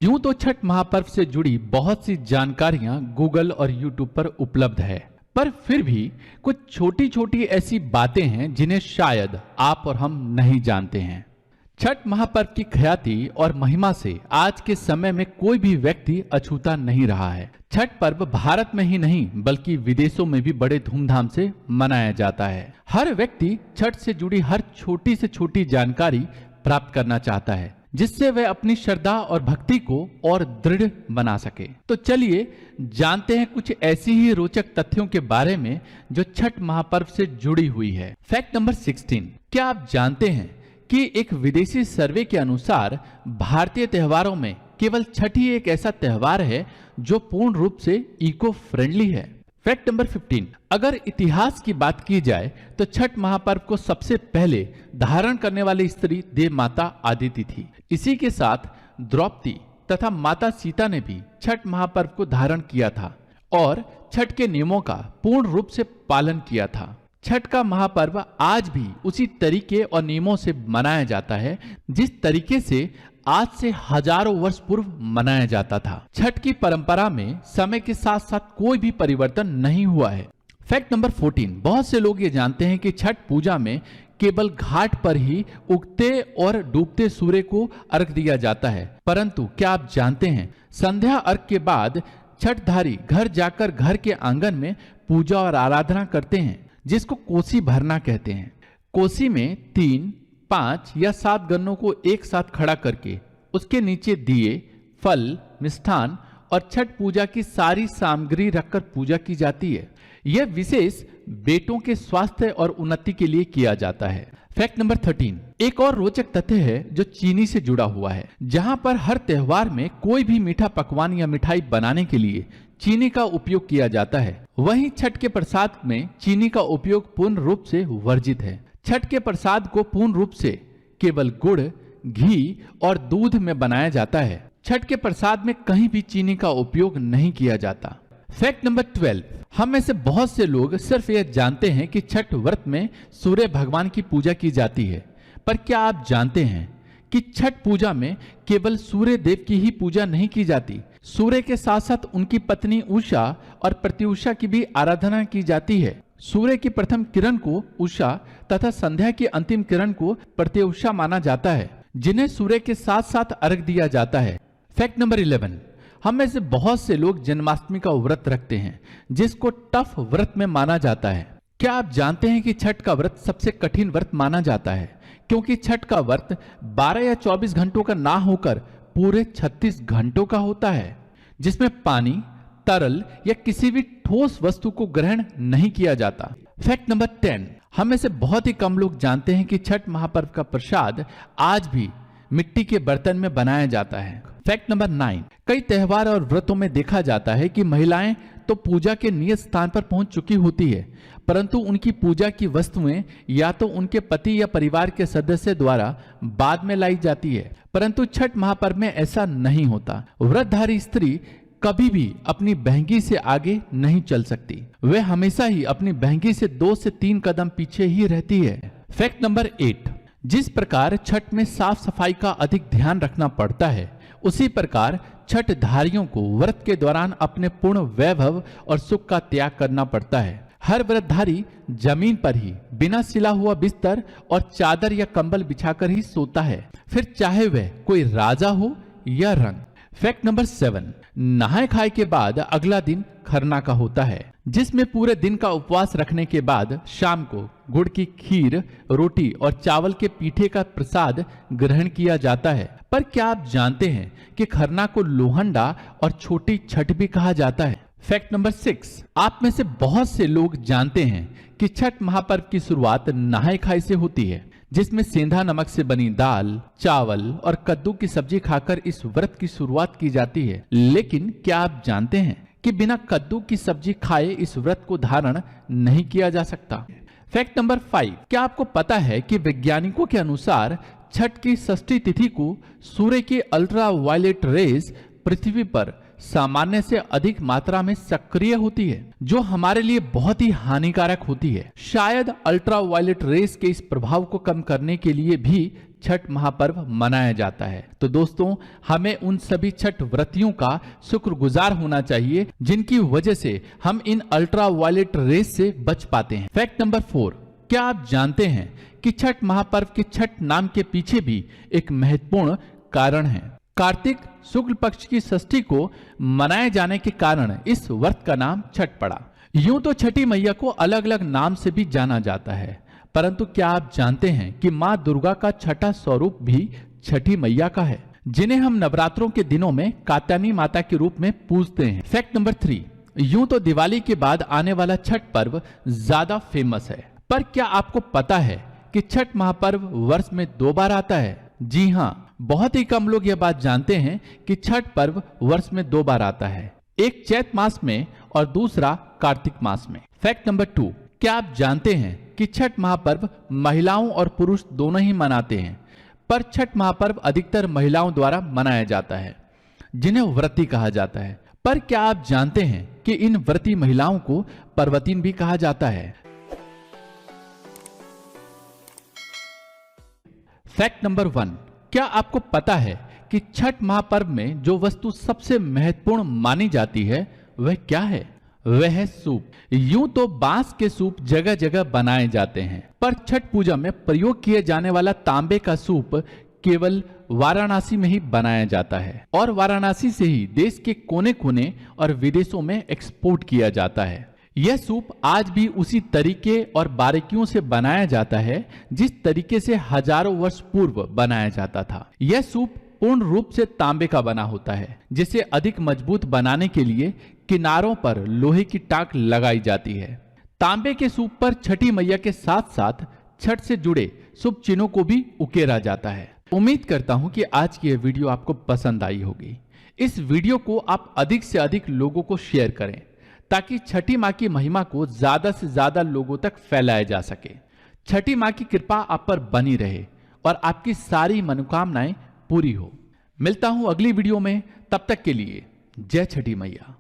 यूं तो छठ महापर्व से जुड़ी बहुत सी जानकारियां गूगल और यूट्यूब पर उपलब्ध है, पर फिर भी कुछ छोटी छोटी ऐसी बातें हैं जिन्हें शायद आप और हम नहीं जानते हैं। छठ महापर्व की ख्याति और महिमा से आज के समय में कोई भी व्यक्ति अछूता नहीं रहा है। छठ पर्व भारत में ही नहीं बल्कि विदेशों में भी बड़े धूमधाम से मनाया जाता है। हर व्यक्ति छठ से जुड़ी हर छोटी से छोटी जानकारी प्राप्त करना चाहता है, जिससे वह अपनी श्रद्धा और भक्ति को और दृढ़ बना सके। तो चलिए जानते हैं कुछ ऐसी ही रोचक तथ्यों के बारे में जो छठ महापर्व से जुड़ी हुई है। फैक्ट नंबर 16, क्या आप जानते हैं कि एक विदेशी सर्वे के अनुसार भारतीय त्योहारों में केवल छठ ही एक ऐसा त्योहार है जो पूर्ण रूप से इको फ्रेंडली है। फैक्ट नंबर 15, अगर इतिहास की बात की जाए तो छठ महापर्व को सबसे पहले धारण करने वाली स्त्री देव माता आदिति थी। इसी के साथ द्रौपदी तथा माता सीता ने भी छठ महापर्व को धारण किया था और छठ के नियमों का पूर्ण रूप से पालन किया था। छठ का महापर्व आज भी उसी तरीके और नियमों से मनाया जाता है जिस तरीके से आज से हजारों वर्ष पूर्व मनाया जाता था। छठ की परंपरा में समय के साथ साथ कोई भी परिवर्तन नहीं हुआ है। फैक्ट नंबर 14, बहुत से लोग ये जानते हैं कि छठ पूजा में केवल घाट पर ही उगते और डूबते सूर्य को अर्घ दिया जाता है, परंतु क्या आप जानते हैं संध्या अर्घ के बाद छठधारी घर जाकर घर के आंगन में पूजा और आराधना करते हैं, जिसको कोसी भरना कहते हैं। कोसी में 3, 5 या 7 गन्नों को एक साथ खड़ा करके उसके नीचे दिए, फल, मिष्ठान और छठ पूजा की सारी सामग्री रखकर पूजा की जाती है। यह विशेष बेटों के स्वास्थ्य और उन्नति के लिए किया जाता है। फैक्ट नंबर 13, एक और रोचक तथ्य है जो चीनी से जुड़ा हुआ है। जहां पर हर त्योहार में कोई भी मीठा पकवान या मिठाई बनाने के लिए चीनी का उपयोग किया जाता है, वहीं छठ के प्रसाद में चीनी का उपयोग पूर्ण रूप से वर्जित है। छठ के प्रसाद को पूर्ण रूप से केवल गुड़, घी और दूध में बनाया जाता है। छठ के प्रसाद में कहीं भी चीनी का उपयोग नहीं किया जाता। फैक्ट नंबर 12, हम में से बहुत से लोग सिर्फ यह जानते हैं कि छठ व्रत में सूर्य भगवान की पूजा की जाती है, पर क्या आप जानते हैं कि छठ पूजा में केवल सूर्य देव की ही पूजा नहीं की जाती, सूर्य के साथ साथ उनकी पत्नी उषा और प्रत्युषा की भी आराधना की जाती है। सूर्य की प्रथम किरण को उषा तथा संध्या की अंतिम किरण को प्रत्युषा माना जाता है, जिन्हें सूर्य के साथ साथ अर्घ दिया जाता है। फैक्ट नंबर 11, हम में से बहुत से लोग जन्माष्टमी का व्रत रखते हैं, जिसको टफ व्रत में माना जाता है। क्या आप जानते हैं कि छठ का व्रत सबसे कठिन व्रत माना जाता है, क्योंकि छठ का व्रत 12 या 24 घंटों का ना होकर पूरे 36 घंटों का होता है, जिसमें पानी, तरल या किसी भी ठोस वस्तु को ग्रहण नहीं किया जाता। फैक्ट नंबर 10, हम में से बहुत ही कम लोग जानते हैं कि छठ महापर्व का प्रसाद आज भी मिट्टी के बर्तन में बनाया जाता है। फैक्ट नंबर 9, कई त्योहार और व्रतों में देखा जाता है कि महिलाएं तो पूजा के नियत स्थान पर पहुंच चुकी होती है, परंतु उनकी पूजा की वस्तुएं या तो उनके पति या परिवार के सदस्य द्वारा बाद में लाई जाती है, परंतु छठ महापर्व में ऐसा नहीं होता। व्रतधारी स्त्री कभी भी अपनी बहंगी से आगे नहीं चल सकती, वह हमेशा ही अपनी बहंगी से 2 से 3 कदम पीछे ही रहती है। फैक्ट नंबर 8, जिस प्रकार छठ में साफ सफाई का अधिक ध्यान रखना पड़ता है, उसी प्रकार छठधारियों को व्रत के दौरान अपने पूर्ण वैभव और सुख का त्याग करना पड़ता है। हर व्रतधारी जमीन पर ही बिना सिला हुआ बिस्तर और चादर या कंबल बिछाकर ही सोता है, फिर चाहे वह कोई राजा हो या रंग। फैक्ट नंबर 7, नहाए खाए के बाद अगला दिन खरना का होता है, जिसमें पूरे दिन का उपवास रखने के बाद शाम को गुड़ की खीर, रोटी और चावल के पीठे का प्रसाद ग्रहण किया जाता है। पर क्या आप जानते हैं कि खरना को लोहंडा और छोटी छठ भी कहा जाता है। फैक्ट नंबर 6, आप में से बहुत से लोग जानते हैं कि छठ महापर्व की शुरुआत नहाए खाए से होती है, जिसमें सेंधा नमक से बनी दाल, चावल और कद्दू की सब्जी खाकर इस व्रत की शुरुआत की जाती है। लेकिन क्या आप जानते हैं कि बिना कद्दू की सब्जी खाए इस व्रत को धारण नहीं किया जा सकता। फैक्ट नंबर 5, क्या आपको पता है कि वैज्ञानिकों के अनुसार छठ की षष्ठी तिथि को सूर्य की अल्ट्रा वायलेट रेज पृथ्वी पर सामान्य से अधिक मात्रा में सक्रिय होती है, जो हमारे लिए बहुत ही हानिकारक होती है। शायद अल्ट्रा वायलेट रेस के इस प्रभाव को कम करने के लिए भी छठ महापर्व मनाया जाता है। तो दोस्तों, हमें उन सभी छठ व्रतियों का शुक्रगुजार होना चाहिए जिनकी वजह से हम इन अल्ट्रा वायलेट रेस से बच पाते हैं। फैक्ट नंबर 4, क्या आप जानते हैं कि छठ महापर्व के छठ नाम के पीछे भी एक महत्वपूर्ण कारण है। कार्तिक शुक्ल पक्ष की षष्ठी को मनाए जाने के कारण इस व्रत का नाम छठ पड़ा। यूं तो छठी मैया को अलग अलग नाम से भी जाना जाता है, परंतु क्या आप जानते हैं कि मां दुर्गा का छठा स्वरूप भी छठी मैया का है, जिन्हें हम नवरात्रों के दिनों में कात्यायनी माता के रूप में पूजते हैं। फैक्ट नंबर 3, यूं तो दिवाली के बाद आने वाला छठ पर्व ज्यादा फेमस है, पर क्या आपको पता है कि छठ महापर्व वर्ष में 2 बार आता है? जी हाँ, बहुत ही कम लोग यह बात जानते हैं कि छठ पर्व वर्ष में 2 बार आता है, एक चैत मास में और दूसरा कार्तिक मास में। फैक्ट नंबर 2, क्या आप जानते हैं कि छठ महापर्व महिलाओं और पुरुष दोनों ही मनाते हैं, पर छठ महापर्व अधिकतर महिलाओं द्वारा मनाया जाता है, जिन्हें व्रती कहा जाता है। पर क्या आप जानते हैं कि इन व्रती महिलाओं को पर्वतीन भी कहा जाता है? फैक्ट नंबर 1, क्या आपको पता है कि छठ महापर्व में जो वस्तु सबसे महत्वपूर्ण मानी जाती है वह क्या है? वह है सूप। यूं तो बांस के सूप जगह जगह बनाए जाते हैं, पर छठ पूजा में प्रयोग किए जाने वाला तांबे का सूप केवल वाराणसी में ही बनाया जाता है और वाराणसी से ही देश के कोने कोने और विदेशों में एक्सपोर्ट किया जाता है। यह सूप आज भी उसी तरीके और बारीकियों से बनाया जाता है जिस तरीके से हजारों वर्ष पूर्व बनाया जाता था। यह सूप पूर्ण रूप से तांबे का बना होता है, जिसे अधिक मजबूत बनाने के लिए किनारों पर लोहे की टांक लगाई जाती है। तांबे के सूप पर छठी मैया के साथ साथ छठ से जुड़े शुभ चिन्हों को भी उकेरा जाता है। उम्मीद करता हूं कि आज की यह वीडियो आपको पसंद आई होगी। इस वीडियो को आप अधिक से अधिक लोगों को शेयर करें ताकि छठी माँ की महिमा को ज्यादा से ज्यादा लोगों तक फैलाया जा सके। छठी माँ की कृपा आप पर बनी रहे और आपकी सारी मनोकामनाएं पूरी हो। मिलता हूं अगली वीडियो में, तब तक के लिए जय छठी मैया।